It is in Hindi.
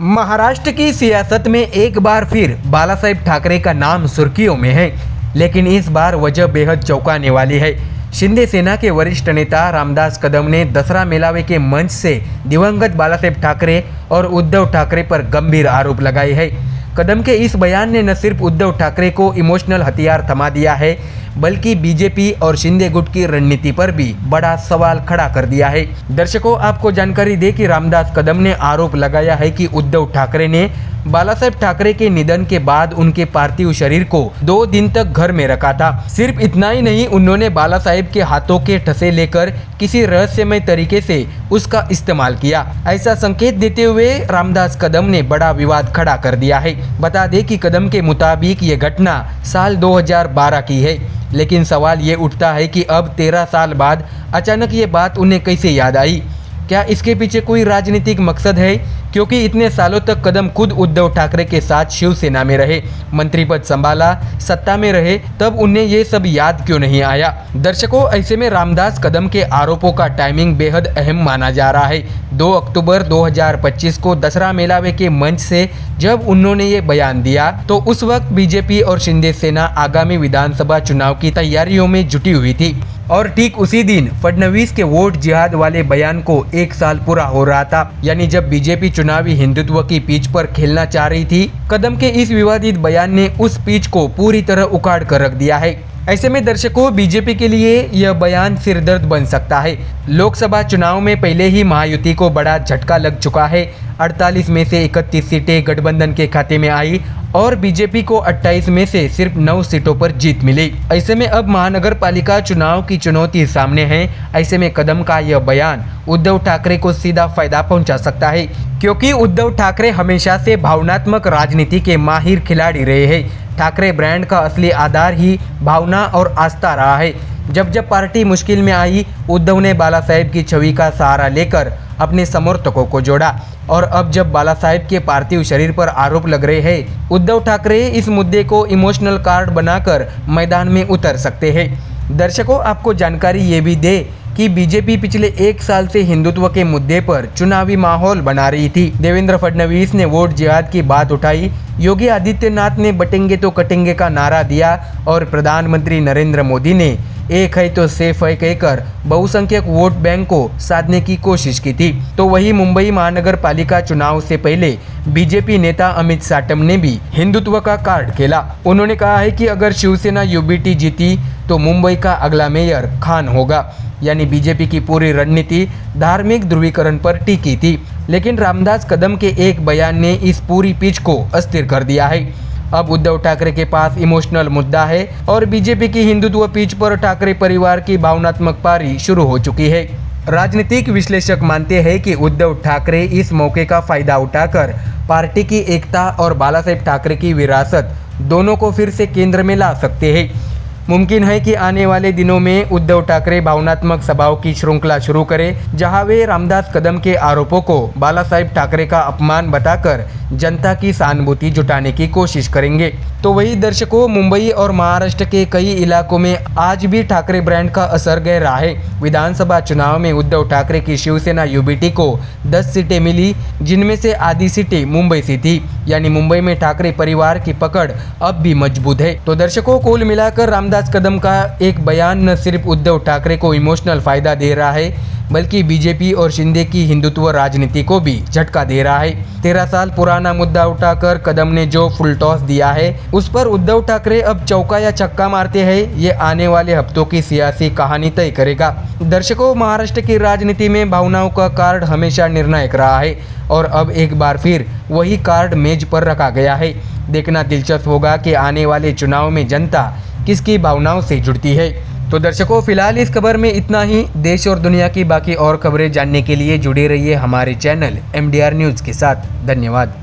महाराष्ट्र की सियासत में एक बार फिर बाला साहेब ठाकरे का नाम सुर्खियों में है, लेकिन इस बार वजह बेहद चौंकाने वाली है। शिंदे सेना के वरिष्ठ नेता रामदास कदम ने दसरा मेलावे के मंच से दिवंगत बाला साहेब ठाकरे और उद्धव ठाकरे पर गंभीर आरोप लगाए हैं। कदम के इस बयान ने न सिर्फ उद्धव ठाकरे को इमोशनल हथियार थमा दिया है, बल्कि बीजेपी और शिंदे गुट की रणनीति पर भी बड़ा सवाल खड़ा कर दिया है। दर्शकों, आपको जानकारी दे कि रामदास कदम ने आरोप लगाया है कि उद्धव ठाकरे ने बाला साहेब ठाकरे के निधन के बाद उनके पार्थिव शरीर को 2 दिन तक घर में रखा था। सिर्फ इतना ही नहीं, उन्होंने बाला साहेब के हाथों के ठसे लेकर किसी रहस्यमय तरीके से उसका इस्तेमाल किया, ऐसा संकेत देते हुए रामदास कदम ने बड़ा विवाद खड़ा कर दिया है। बता दें कि कदम के मुताबिक ये घटना साल 2012 की है, लेकिन सवाल ये उठता है कि अब 13 साल बाद अचानक ये बात उन्हें कैसे याद आई। क्या इसके पीछे कोई राजनीतिक मकसद है? क्योंकि इतने सालों तक कदम खुद उद्धव ठाकरे के साथ शिवसेना में रहे, मंत्री पद संभाला, सत्ता में रहे, तब उन्हें ये सब याद क्यों नहीं आया? दर्शकों, ऐसे में रामदास कदम के आरोपों का टाइमिंग बेहद अहम माना जा रहा है। 2 अक्टूबर 2025 को दसरा मेलावे के मंच से जब उन्होंने ये बयान दिया तो उस वक्त बीजेपी और शिंदे सेना आगामी विधानसभा चुनाव की तैयारियों में जुटी हुई थी और ठीक उसी दिन फडणवीस के वोट जिहाद वाले बयान को 1 साल पूरा हो रहा था, यानी जब बीजेपी चुनावी हिंदुत्व की पिच पर खेलना चाह रही थी। कदम के इस विवादित बयान ने उस पिच को पूरी तरह उखाड़ कर रख दिया है। ऐसे में दर्शकों, बीजेपी के लिए यह बयान सिरदर्द बन सकता है। लोकसभा चुनाव में पहले ही महायुति को बड़ा झटका लग चुका है। 48 में से 31 सीटें गठबंधन के खाते में आई और बीजेपी को 28 में से सिर्फ 9 सीटों पर जीत मिली। ऐसे में अब महानगर पालिका चुनाव की चुनौती सामने है। ऐसे में कदम का यह बयान उद्धव ठाकरे को सीधा फायदा पहुंचा सकता है, क्योंकि उद्धव ठाकरे हमेशा से भावनात्मक राजनीति के माहिर खिलाड़ी रहे हैं। ठाकरे ब्रांड का असली आधार ही भावना और आस्था रहा है। जब पार्टी मुश्किल में आई, उद्धव ने बाला साहेब की छवि का सहारा लेकर अपने समर्थकों को जोड़ा और अब जब बाला साहेब के पार्थिव शरीर पर आरोप लग रहे हैं, उद्धव ठाकरे इस मुद्दे को इमोशनल कार्ड बनाकर मैदान में उतर सकते हैं। दर्शकों, आपको जानकारी ये भी दे कि बीजेपी पिछले 1 साल से हिंदुत्व के मुद्दे पर चुनावी माहौल बना रही थी। देवेंद्र फडणवीस ने वोट जिहाद की बात उठाई, योगी आदित्यनाथ ने बटेंगे तो कटेंगे का नारा दिया और प्रधानमंत्री नरेंद्र मोदी ने एक है तो सेफ है कहकर बहुसंख्यक वोट बैंक को साधने की कोशिश की थी। तो वही मुंबई महानगर पालिका चुनाव से पहले बीजेपी नेता अमित साटम ने भी हिंदुत्व का कार्ड खेला। उन्होंने कहा है कि अगर शिवसेना यूबीटी जीती तो मुंबई का अगला मेयर खान होगा, यानी बीजेपी की पूरी रणनीति धार्मिक ध्रुवीकरण पर टिकी थी। लेकिन रामदास कदम के एक बयान ने इस पूरी पिच को अस्थिर कर दिया है। अब उद्धव ठाकरे के पास इमोशनल मुद्दा है और बीजेपी की हिंदुत्व पिच पर ठाकरे परिवार की भावनात्मक पारी शुरू हो चुकी है। राजनीतिक विश्लेषक मानते हैं कि उद्धव ठाकरे इस मौके का फायदा उठाकर पार्टी की एकता और बाला साहेब ठाकरे की विरासत दोनों को फिर से केंद्र में ला सकते हैं। मुमकिन है कि आने वाले दिनों में उद्धव ठाकरे भावनात्मक सभाओं की श्रृंखला शुरू करें, जहां वे रामदास कदम के आरोपों को बाला साहेब ठाकरे का अपमान बताकर जनता की सहानुभूति जुटाने की कोशिश करेंगे। तो वही दर्शकों, मुंबई और महाराष्ट्र के कई इलाकों में आज भी ठाकरे ब्रांड का असर गहरा है। विधानसभा चुनाव में उद्धव ठाकरे की शिवसेना यूबीटी को 10 सीटें मिली, जिनमें से आधी सीटें मुंबई से थी, यानी मुंबई में ठाकरे परिवार की पकड़ अब भी मजबूत है। तो दर्शकों, कुल मिलाकर रामदास कदम का एक बयान न सिर्फ उद्धव ठाकरे को इमोशनल फायदा दे रहा है, बल्कि बीजेपी और शिंदे की हिंदुत्व राजनीति को भी झटका दे रहा है। 13 साल पुराना मुद्दा उठाकर कदम ने जो फुल टॉस दिया है, उस पर उद्धव ठाकरे अब चौका या छक्का मारते हैं, ये आने वाले हफ्तों की सियासी कहानी तय करेगा। दर्शकों, महाराष्ट्र की राजनीति में भावनाओं का कार्ड हमेशा निर्णायक रहा है और अब एक बार फिर वही कार्ड मेज पर रखा गया है। देखना दिलचस्प होगा कि आने वाले चुनाव में जनता किसकी भावनाओं से जुड़ती है। तो दर्शकों, फिलहाल इस खबर में इतना ही। देश और दुनिया की बाकी और खबरें जानने के लिए जुड़े रहिए हमारे चैनल MDR न्यूज़ के साथ। धन्यवाद।